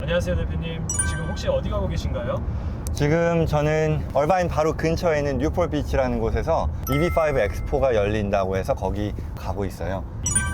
안녕하세요 대표님. 지금 혹시 어디 가고 계신가요? 지금 저는 얼바인 바로 근처에 있는 뉴폴 비치라는 곳에서 EB5 엑스포가 열린다고 해서 거기 가고 있어요.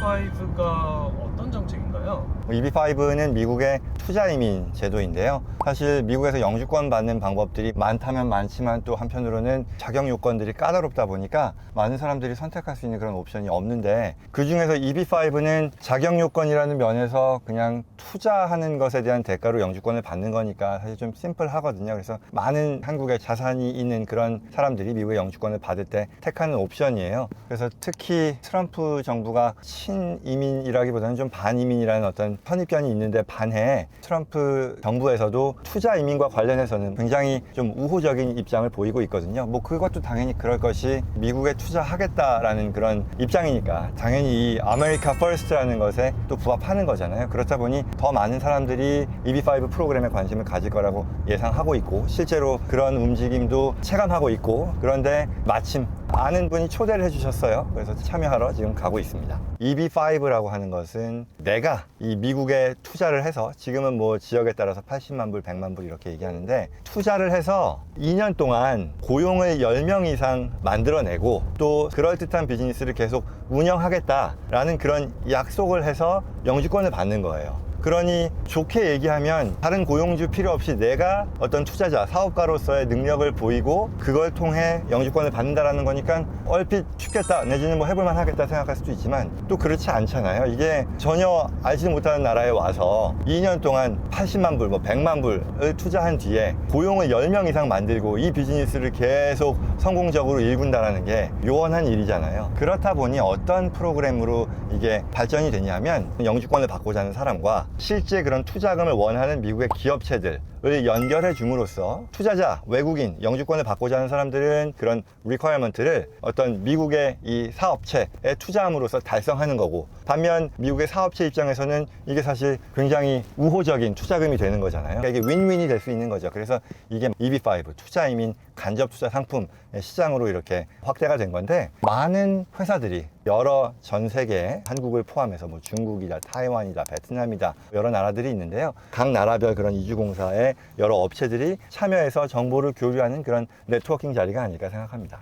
EB5가 어떤 정책인가요? EB5는 미국의 투자 이민 제도인데요. 사실 미국에서 영주권 받는 방법들이 많다면 많지만 또 한편으로는 자격 요건들이 까다롭다 보니까 많은 사람들이 선택할 수 있는 그런 옵션이 없는데, 그 중에서 EB5는 자격 요건이라는 면에서 그냥 투자하는 것에 대한 대가로 영주권을 받는 거니까 사실 좀 심플하거든요. 그래서 많은 한국에 자산이 있는 그런 사람들이 미국의 영주권을 받을 때 택하는 옵션이에요. 그래서 특히 트럼프 정부가 친이민이라기보다는 좀 반이민이라는 어떤 선입견이 있는데 반해 트럼프 정부에서도 투자 이민과 관련해서는 굉장히 좀 우호적인 입장을 보이고 있거든요. 뭐 그것도 당연히 그럴 것이 미국에 투자하겠다라는 그런 입장이니까 당연히 이 아메리카 퍼스트라는 것에 또 부합하는 거잖아요. 그렇다 보니 더 많은 사람들이 EB5 프로그램에 관심을 가질 거라고 예상하고 있고, 실제로 그런 움직임도 체감하고 있고, 그런데 마침 아는 분이 초대를 해주셨어요. 그래서 참여하러 지금 가고 있습니다. EB5라고 하는 것은 내가 이 미국에 투자를 해서, 지금은 뭐 지역에 따라서 80만 불, 100만 불 이렇게 얘기하는데, 투자를 해서 2년 동안 고용을 10명 이상 만들어내고 또 그럴듯한 비즈니스를 계속 운영하겠다라는 그런 약속을 해서 영주권을 받는 거예요. 그러니 좋게 얘기하면 다른 고용주 필요 없이 내가 어떤 투자자, 사업가로서의 능력을 보이고 그걸 통해 영주권을 받는다라는 거니까 얼핏 쉽겠다 내지는 뭐 해볼만 하겠다 생각할 수도 있지만 또 그렇지 않잖아요. 이게 전혀 알지도 못하는 나라에 와서 2년 동안 80만 불, 뭐 100만 불을 투자한 뒤에 고용을 10명 이상 만들고 이 비즈니스를 계속 성공적으로 일군다라는 게 요원한 일이잖아요. 그렇다 보니 어떤 프로그램으로 이게 발전이 되냐면, 영주권을 받고자 하는 사람과 실제 그런 투자금을 원하는 미국의 기업체들을 연결해 줌으로써 투자자, 외국인, 영주권을 받고자 하는 사람들은 그런 리퀘어먼트를 어떤 미국의 이 사업체에 투자함으로써 달성하는 거고, 반면 미국의 사업체 입장에서는 이게 사실 굉장히 우호적인 투자금이 되는 거잖아요. 그러니까 이게 윈윈이 될 수 있는 거죠. 그래서 이게 EB5, 투자 이민 간접 투자 상품 시장으로 이렇게 확대가 된 건데, 많은 회사들이 여러 전 세계, 한국을 포함해서 뭐 중국이다, 타이완이다, 베트남이다, 여러 나라들이 있는데요. 각 나라별 그런 이주공사의 여러 업체들이 참여해서 정보를 교류하는 그런 네트워킹 자리가 아닐까 생각합니다.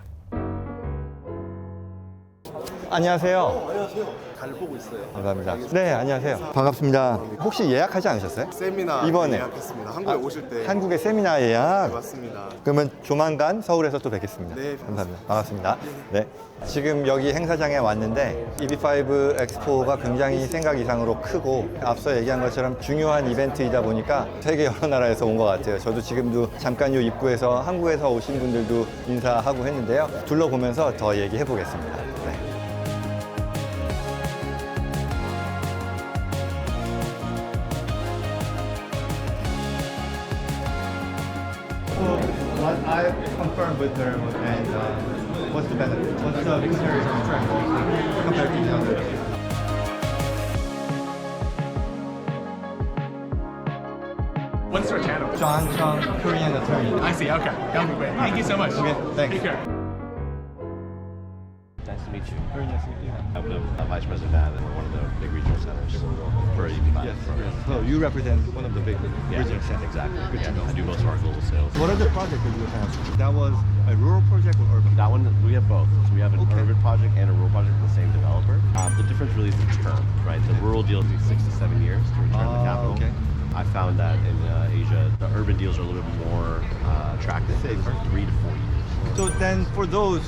안녕하세요. 안녕하세요. 잘 보고 있어요. 감사합니다. 네, 안녕하세요. 반갑습니다. 혹시 예약하지 않으셨어요? 세미나 이번에 예약했습니다. 한국에 오실 때. 한국의 세미나 예약. 맞습니다. 그러면 조만간 서울에서 또 뵙겠습니다. 네, 감사합니다. 반갑습니다. 네. 지금 여기 행사장에 왔는데 EB5 엑스포가 굉장히 생각 이상으로 크고, 앞서 얘기한 것처럼 중요한 이벤트이다 보니까 세계 여러 나라에서 온 것 같아요. 저도 지금도 잠깐 요 입구에서 한국에서 오신 분들도 인사하고 했는데요. 둘러보면서 더 얘기해 보겠습니다. 네. What I confirmed with her and what's the benefit? What's the comparison compared to the other? What's your channel? John Chung, Korean attorney. I see, okay. That'll be great. Thank you so much. Okay, thanks. Take care. Nice to meet you. Very nice to meet you. I'm the vice president at one of the big regional centers for EB5. Yes, yes. So you represent one of the big Yeah, regional centers. exactly. Good to know. I do most of our global sales. What are the projects that you have? That was a rural project or urban? That one, we have both. So we have an Okay. urban project and a rural project with the same developer. The difference really is the term, right? The rural deals take 6 to 7 years to return the capital. Okay. I found that in Asia, the urban deals are a little bit more attractive. Safer. 3 to 4 years. So then for those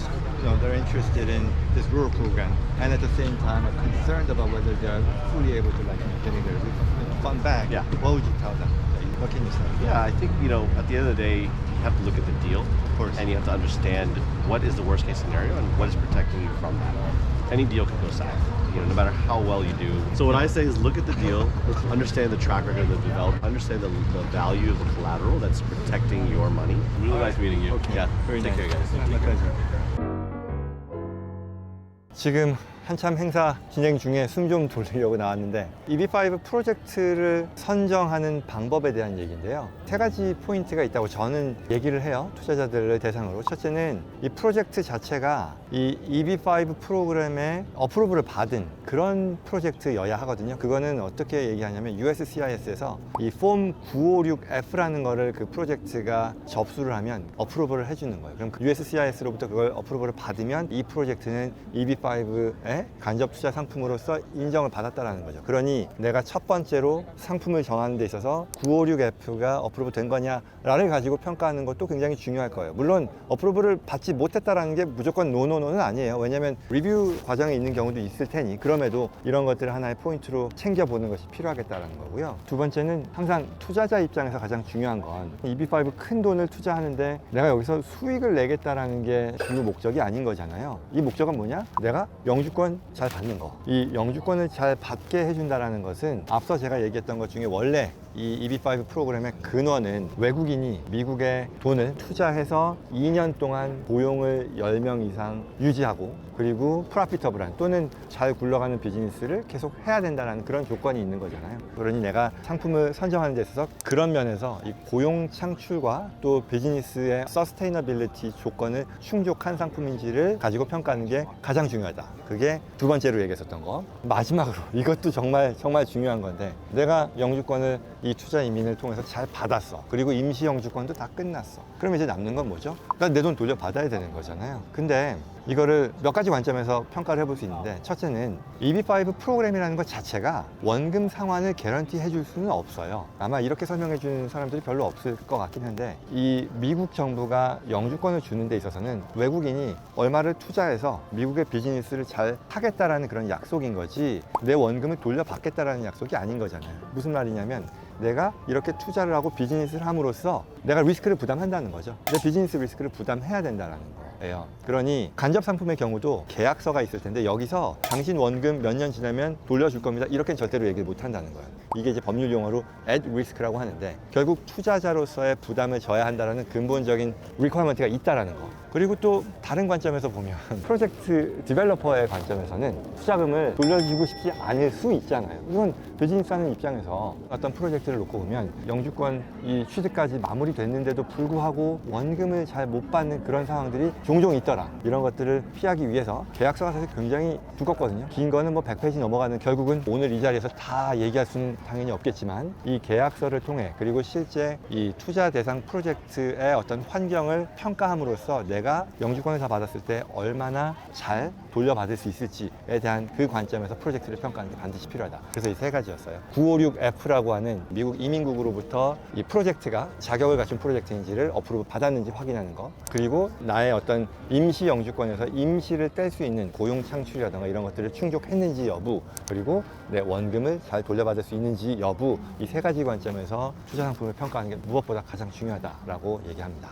that are interested in this rural program and at the same time are concerned about whether they're fully able to getting their fund back, Yeah. what would you tell them? What can you say? Yeah, I think, at the end of the day, you have to look at the deal. Of course. And you have to understand what is the worst case scenario and what is protecting you from that. Any deal can go south, no matter how well you do. So what I say is look at the deal, understand the track record of the developer, understand the value of the collateral that's protecting your money. Really nice meeting you. Okay. Yeah, Very take nice. care, guys. My pleasure. 지금 한참 행사 진행 중에 숨 좀 돌리려고 나왔는데 EB5 프로젝트를 선정하는 방법에 대한 얘기인데요. 세 가지 포인트가 있다고 저는 얘기를 해요. 투자자들을 대상으로. 첫째는 이 프로젝트 자체가 이 EB5 프로그램의 어프로브를 받은 그런 프로젝트여야 하거든요. 그거는 어떻게 얘기하냐면 USCIS에서 이 폼 956F라는 거를 그 프로젝트가 접수를 하면 어프로브를 해주는 거예요. 그럼 USCIS로부터 그걸 어프로브를 받으면 이 프로젝트는 EB5의 간접 투자 상품으로서 인정을 받았다라는 거죠. 그러니 내가 첫 번째로 상품을 정하는 데 있어서 956F가 어프로브 된 거냐를 가지고 평가하는 것도 굉장히 중요할 거예요. 물론 어프로브를 받지 못했다라는 게 무조건 노노노는 아니에요. 왜냐하면 리뷰 과정에 있는 경우도 있을 테니 그럼에도 이런 것들을 하나의 포인트로 챙겨보는 것이 필요하겠다는 거고요. 두 번째는 항상 투자자 입장에서 가장 중요한 건 EB5 큰 돈을 투자하는데 내가 여기서 수익을 내겠다라는 게 주 목적이 아닌 거잖아요. 이 목적은 뭐냐? 내가 영주권 잘 받는 거. 이 영주권을 잘 받게 해준다는 것은 앞서 제가 얘기했던 것 중에 원래 이 EB5 프로그램의 근원은 외국인이 미국에 돈을 투자해서 2년 동안 고용을 10명 이상 유지하고 그리고 프로피터블한 또는 잘 굴러가는 비즈니스를 계속 해야 된다는 그런 조건이 있는 거잖아요. 그러니 내가 상품을 선정하는 데 있어서 그런 면에서 이 고용 창출과 또 비즈니스의 서스테이너빌리티 조건을 충족한 상품인지를 가지고 평가하는 게 가장 중요하다. 그게 두 번째로 얘기했었던 거. 마지막으로 이것도 정말 중요한 건데 내가 영주권을 이 투자 이민을 통해서 잘 받았어. 그리고 임시 영주권도 다 끝났어. 그럼 이제 남는 건 뭐죠? 난 내 돈 돌려받아야 되는 거잖아요. 근데 이거를 몇 가지 관점에서 평가를 해볼 수 있는데 첫째는 EB5 프로그램이라는 것 자체가 원금 상환을 개런티 해줄 수는 없어요. 아마 이렇게 설명해 주는 사람들이 별로 없을 것 같긴 한데 이 미국 정부가 영주권을 주는 데 있어서는 외국인이 얼마를 투자해서 미국의 비즈니스를 잘 하겠다라는 그런 약속인 거지 내 원금을 돌려받겠다라는 약속이 아닌 거잖아요. 무슨 말이냐면 내가 이렇게 투자를 하고 비즈니스를 함으로써 내가 리스크를 부담한다는 거죠. 내 비즈니스 리스크를 부담해야 된다는 거예요. 그러니 간접 상품의 경우도 계약서가 있을 텐데 여기서 당신 원금 몇 년 지나면 돌려줄 겁니다. 이렇게는 절대로 얘기를 못 한다는 거예요. 이게 이제 법률 용어로 at risk라고 하는데 결국 투자자로서의 부담을 져야 한다는 근본적인 리퀘어먼트가 있다는 거. 그리고 또 다른 관점에서 보면 프로젝트 디벨로퍼의 관점에서는 투자금을 돌려주고 싶지 않을 수 있잖아요. 이건 비즈니스 하는 입장에서 어떤 프로젝트를 놓고 보면 영주권 이 취득까지 마무리됐는데도 불구하고 원금을 잘 못 받는 그런 상황들이 종종 있더라. 이런 것들을 피하기 위해서 계약서가 사실 굉장히 두껍거든요. 긴 거는 뭐 100페이지 넘어가는 결국은 오늘 이 자리에서 다 얘기할 수는 당연히 없겠지만 이 계약서를 통해 그리고 실제 이 투자 대상 프로젝트의 어떤 환경을 평가함으로써 내가 영주권을 다 받았을 때 얼마나 잘 돌려받을 수 있을지에 대한 그 관점에서 프로젝트를 평가하는 게 반드시 필요하다. 그래서 이 세 가지였어요. 956F라고 하는 미국 이민국으로부터 이 프로젝트가 자격을 갖춘 프로젝트인지를 어프로브 받았는지 확인하는 거. 그리고 나의 어떤 임시 영주권에서 임시를 뗄 수 있는 고용 창출이라든가 이런 것들을 충족했는지 여부, 그리고 내 원금을 잘 돌려받을 수 있는지 여부, 이 세 가지 관점에서 투자 상품을 평가하는 게 무엇보다 가장 중요하다라고 얘기합니다.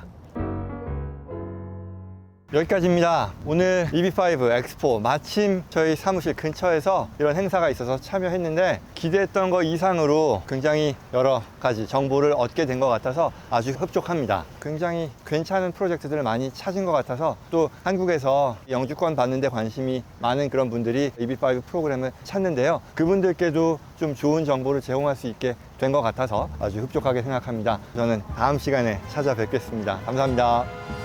여기까지입니다. 오늘 EB5 엑스포 마침 저희 사무실 근처에서 이런 행사가 있어서 참여했는데 기대했던 것 이상으로 굉장히 여러 가지 정보를 얻게 된 것 같아서 아주 흡족합니다. 굉장히 괜찮은 프로젝트들을 많이 찾은 것 같아서 또 한국에서 영주권 받는 데 관심이 많은 그런 분들이 EB5 프로그램을 찾는데요. 그분들께도 좀 좋은 정보를 제공할 수 있게 된 것 같아서 아주 흡족하게 생각합니다. 저는 다음 시간에 찾아뵙겠습니다. 감사합니다.